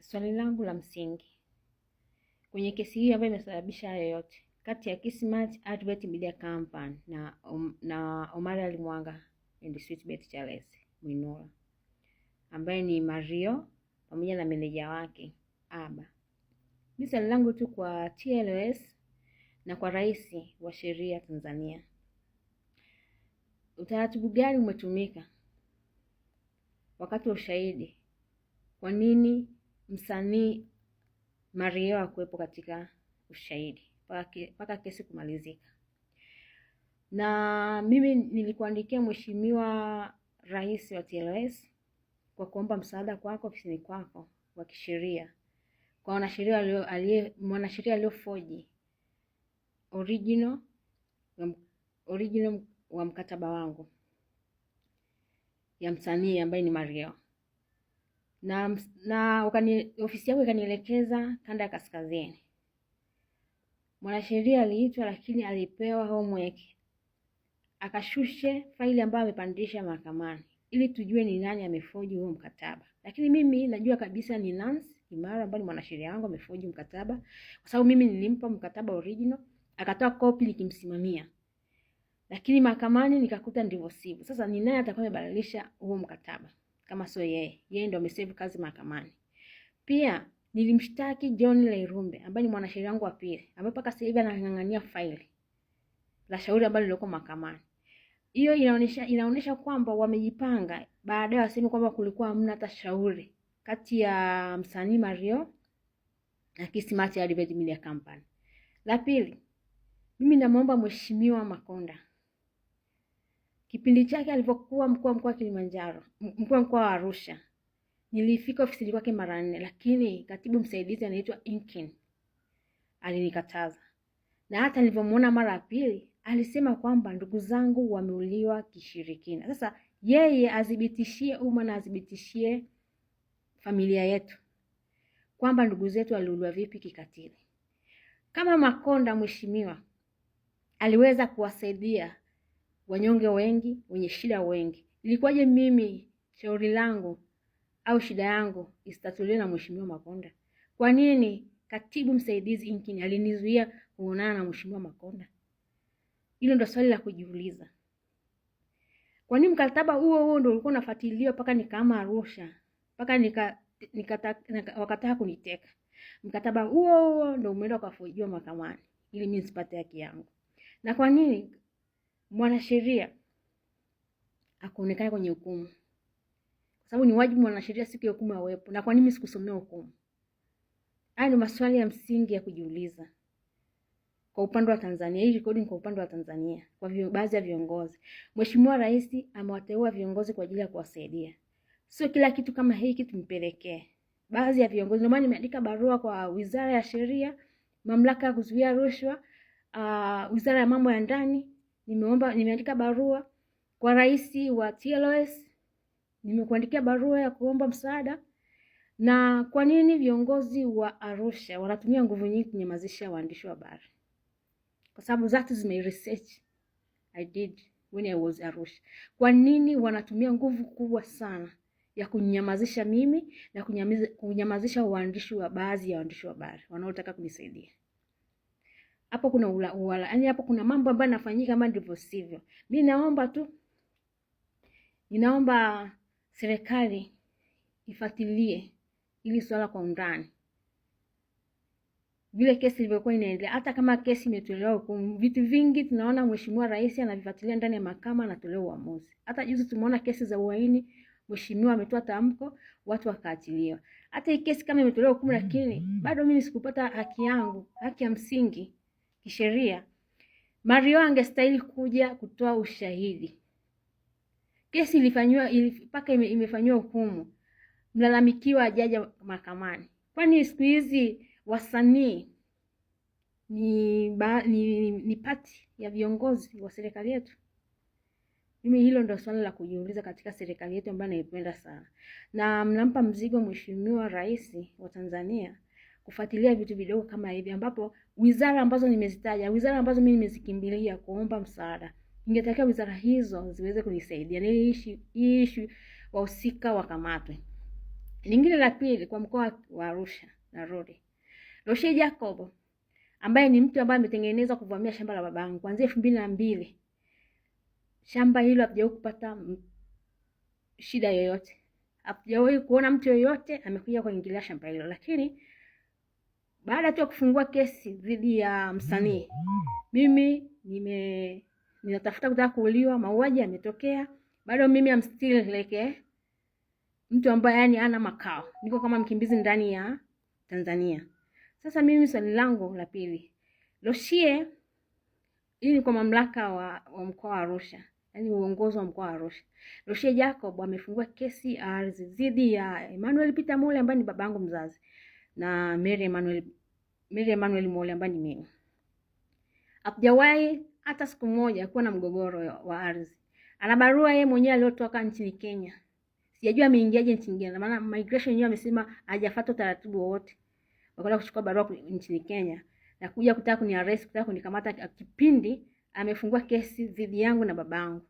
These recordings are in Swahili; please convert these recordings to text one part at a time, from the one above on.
Swali langu la msingi kwenye kesi hii ambayo imesababisha hayo yote kati ya Kismat Advert Media Company na Omari Ali Mwanga and Sweetbet Charles Mwinula ambaye ni Mario pamoja na meneja wake Aba. Mimi swali langu tu kwa TLS na kwa Rais wa Sheria Tanzania, utaratibu gani umetumika wakati wa ushahidi? Kwa nini msanii Mario hakuwepo katika ushahidi mpaka kesi kumalizika? Na mimi nilikuandikia Mheshimiwa Rais wa TLS kwa kuomba msaada kwako ofisini kwako wa kisheria kwa mwanasheria aliyofoji original wa mkataba wangu ya msanii ambaye ni Mario, na ofisi yako ikanielekeza kanda ya kaskazini. Mwanasheria aliitwa, lakini alipewa homework akashushe faili ambayo amepandisha mahakamani ili tujue ni nani amefoji huo mkataba. Lakini mimi najua kabisa ni Nancy Imara ambaye mwanasheria wangu amefoji mkataba, kwa sababu mimi nilimpa mkataba original, akatoa copy nikimsimamia. Lakini mahakamani nikakuta ndivyo sivyo. Sasa ni nani atakayebadilisha huo mkataba kama sio yeye? Yeye ndio amesave kazi mahakamani. Pia nilimshtaki John Leirumbe ambaye ni mwanasheria wangu wa pili, ambaye mpaka sasa hivi anang'ang'ania faili la shauri ambalo liko mahakamani. Hiyo inaonyesha kwamba wamejipanga, baadaye waseme kwamba kulikuwa hamna hata shauri kati ya msanii Mario na Kismat Advert Media Company. La pili, mimi namuomba Mheshimiwa Makonda, kipindi chake alipokuwa mkuu wa mkoa wa Kilimanjaro, mkuu wa mkoa wa Arusha, nilifika ofisini kwake mara 4, lakini katibu msaidizi anaitwa Inkin alinikataza. Na hata nilipomuona mara ya pili alisema kwamba ndugu zangu wameuliwa kishirikina. Sasa yeye adhibitishie umma na adhibitishie familia yetu kwamba ndugu zetu waliuliwa vipi kikatili. Kama Makonda mheshimiwa aliweza kuwasaidia wanyonge wengi, wenye shida wengi, ilikuwaje mimi shauri langu au shida yangu isitatuliwe na Mheshimiwa Makonda? Kwa nini katibu msaidizi Inkin alinizuia kuonana na Mheshimiwa Makonda? Hilo ndio swali la kujiuliza. Kwa nini mkataba huo ndio ulikuwa unafuatiliwa mpaka nikaama Arusha, mpaka wakataka kuniteka? Mkataba huo ndio umeenda kufujiwa mahakamani ili mimi nisipate haki yangu. Na kwa nini mwanasheria hakuonekana kwenye hukumu? Kwa sababu ni wajibu mwanasheria siku ya hukumu awepo. Na kwa nini sikusomea hukumu? Haya ni maswali ya msingi ya kujiuliza. Kwa upande wa Tanzania, hii recording kwa upande wa Tanzania, kwa baadhi ya viongozi. Mheshimiwa Rais amewateua viongozi kwa ajili ya kuwasaidia. Sio kila kitu kama hiki tumpelekee. Baadhi ya viongozi, ndio maana nimeandika barua kwa Wizara ya Sheria, Mamlaka ya Kuzuia Rushwa, Wizara ya Mambo ya Ndani, nimeandika barua kwa Rais wa TLS, nimekuandikia barua ya kuomba msaada. Na kwa nini viongozi wa Arusha wanatumia nguvu nyingi kunyamazisha waandishi wa habari? Kwa sababu that is my research I did when I was Arusha. Kwa nini wanatumia nguvu kubwa sana ya kunyamazisha mimi na kunyamazisha waandishi wa baadhi ya waandishi wa habari wanaotaka kunisaidia? Hapo kuna yaani hapo kuna mambo ambayo yanafanyika kama ndivyo sivyo. Mimi ninaomba serikali ifuatilie ili swala kwa undani. Vile kesi ilivyokuwa inaendelea, hata kama kesi imetolewa hukumu, vitu vingi tunaona Mheshimiwa Rais anavifuatilia ndani ya mahakama, anatolewa uamuzi. Hata juzi tumeona kesi za uhaini, Mheshimiwa ametoa tamko, watu wakaachiliwa. Hata hii kesi kama imetolewa hukumu, lakini bado mimi sikupata haki yangu, haki ya msingi kisheria. Mario angestahili kuja kutoa ushahidi. Kesi imefanywa hukumu, mlalamikiwa ajaja mahakamani. Kwani siku hizi wasanii ni pati ya viongozi wa serikali yetu? Mimi hilo ndio swali la kujiuliza katika serikali yetu ambayo naipenda sana. Na mnampa mzigo Mheshimiwa Rais wa Tanzania kufuatilia vitu vidogo kama hivi, ambapo wizara ambazo nimezitaja, wizara ambazo mimi nimezikimbilia kuomba msaada, ingetakiwa wizara hizo ziweze kunisaidia ili issue wahusika wakamatwe. Lingine la pili kwa mkoa wa Arusha na Rodi. Roshe Jacob ambaye ni mtu ambaye ametengenezwa kuvamia shamba la babangu kuanzia 2002. Shamba hilo hapajawahi kupata shida yoyote. Hapajawahi kuona mtu yoyote amekuja kuingilia shamba hilo, lakini baada tu ya kufungua kesi dhidi ya msanii, mimi ninatafuta kutaka kuuliwa, mauaji yametokea, bado mimi am still like mtu ambaye yani hana makao. Niko kama mkimbizi ndani ya Tanzania. Sasa mimi swali langu la pili. Roshe, hii ni kwa mamlaka wa mkoa wa Arusha, yani uongozi wa mkoa wa Arusha. Roshe Jacob amefungua kesi ya ardhi dhidi ya Emmanuel Peter Mole ambaye ni babangu mzazi na Mary Emmanuel Mole ambaye ni mimi. Hapajawahi hata siku moja kuwa na mgogoro wa ardhi. Ana barua yeye mwenyewe aliyotoka nchini Kenya. Sijajua ameingiaje nchini Kenya, maana migration yenyewe amesema hajafuata taratibu wote. Wakaenda kuchukua barua nchini Kenya na kuja kutaka kuniarrest, kutaka kunikamata kipindi amefungua kesi dhidi yangu na babangu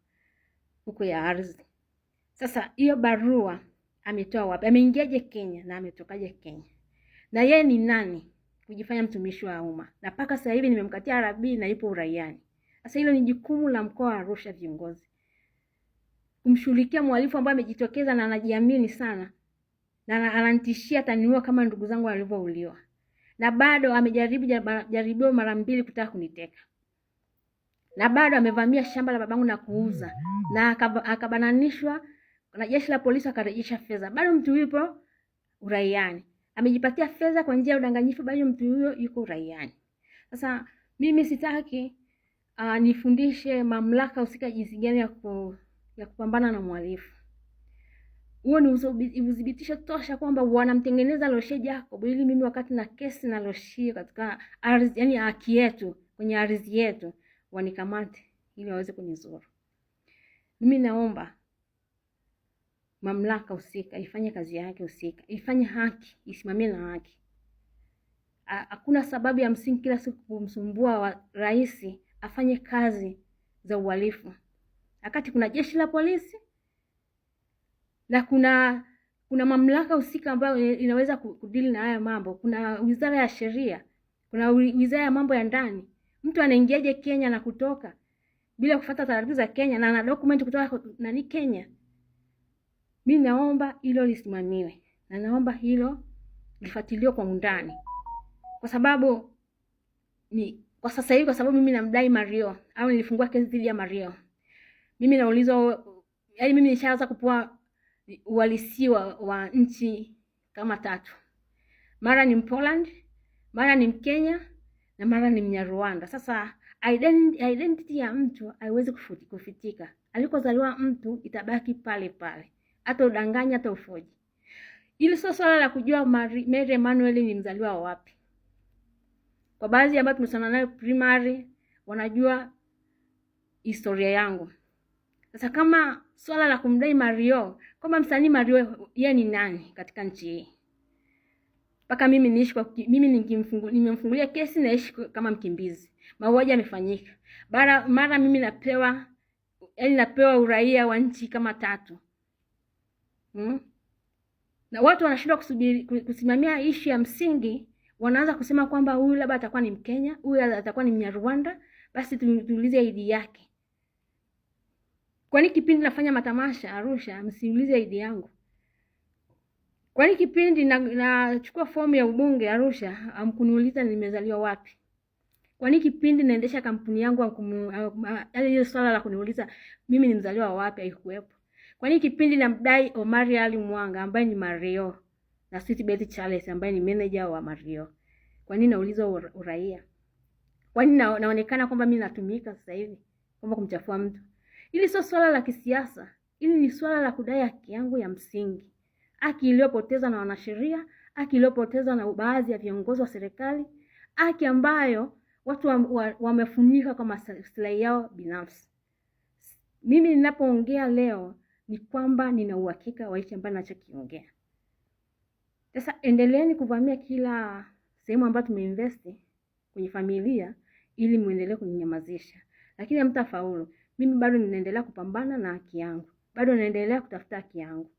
huko ya ardhi. Sasa hiyo barua ametoa wapi? Ameingiaje Kenya na ametokaje Kenya? Na yeye ni nani kujifanya mtumishi wa umma? Na paka sasa hivi nimemkatia RB na yupo uraiani. Sasa hilo ni jukumu la mkoa wa Arusha viongozi, kumshughulikia mhalifu ambaye amejitokeza na anajiamini sana na ananitishia ataniua kama ndugu zangu walivyouliwa, na bado amejaribiwa mara 2 kutaka kuniteka, na bado amevamia shamba la babangu na kuuza, na akabananishwa na jeshi la polisi akarejesha fedha. Bado mtu yupo uraiani, amejipatia fedha kwa njia ya udanganyifu, bado mtu huyo yuko uraiani. Sasa mimi sitaki nifundishe mamlaka husika jinsi gani ya kupambana na mhalifu. Huo ni udhibitisho tosha kwamba wanamtengeneza Roshe Jacob ili mimi wakati na kesi na Roshe katika ardhi, yani haki yetu kwenye ardhi yetu, wanikamate ili waweze kunizuru. Mimi naomba mamlaka husika ifanye kazi yake husika, ifanye haki, isimamie na haki. Hakuna sababu ya msingi kila siku kumsumbua wa rais afanye kazi za uhalifu, wakati kuna jeshi la polisi na kuna mamlaka husika ambayo inaweza kudili na haya mambo. Kuna wizara ya sheria, kuna wizara ya mambo ya ndani. Mtu anaingiaje Kenya na kutoka bila kufuata taratibu za Kenya na ana document kutoka nani Kenya? Mimi naomba hilo lisimamiwe na naomba hilo lifuatiliwe kwa undani, kwa sababu kwa sasa hivi, kwa sababu mimi namdai Mario au nilifungua kesi dhidi ya Mario. Mimi naulizwa, yaani mimi nishaanza kupoa uhalisi wa nchi kama 3. Mara ni Poland, mara ni Mkenya na mara ni Mnyarwanda. Sasa identity ya mtu haiwezi kufitika. Alikozaliwa mtu itabaki pale pale, hata udanganya hata ufoji. Ili sio swala la kujua Mary Emmanuel ni mzaliwa wapi. Kwa baadhi ambao tumesoma nayo primary wanajua historia yangu. Sasa kama swala la kumdai Mario, kama msanii Mario yeye ni nani katika nchi hii? Paka mimi niishi kwa mimi nimemfungulia kesi naishi kama mkimbizi. Mauaji yamefanyika. Mara mimi napewa uraia wa nchi kama 3. Na watu wanashindwa kusimamia issue ya msingi, wanaanza kusema kwamba huyu labda atakuwa ni Mkenya, huyu atakuwa ni Mnyarwanda, basi tuulize ID yake. Kwani kipindi nafanya matamasha Arusha msiulize ID yangu? Kwani kipindi nachukua fomu ya ubunge Arusha hamkuniuliza nimezaliwa wapi? Kwani kipindi naendesha kampuni yangu hiyo swala la kuniuliza mimi ni mzaliwa wapi haikuwepo? Kwani kipindi namdai Omari Ali Mwanga ambaye ni Mario na Sweetbeth Charles ambaye ni manager wa Mario, kwani naulizwa uraia? Kwani naonekana kwamba mimi natumika sasa hivi kwamba kumchafua mtu? Hili sio swala la kisiasa, hili ni swala la kudai haki yangu ya msingi, haki iliyopotezwa na wanasheria, haki iliyopotezwa na baadhi ya viongozi wa serikali, haki ambayo watu wamefunika kwa maslahi yao binafsi. Mimi ninapoongea leo ni kwamba nina uhakika wa hicho ambacho ninachokiongea. Sasa endeleeni kuvamia kila sehemu ambayo tumeinvest kwenye familia ili muendelee kuninyamazisha, lakini hamtafaulu. Mimi bado ninaendelea kupambana na haki yangu, bado naendelea kutafuta haki yangu.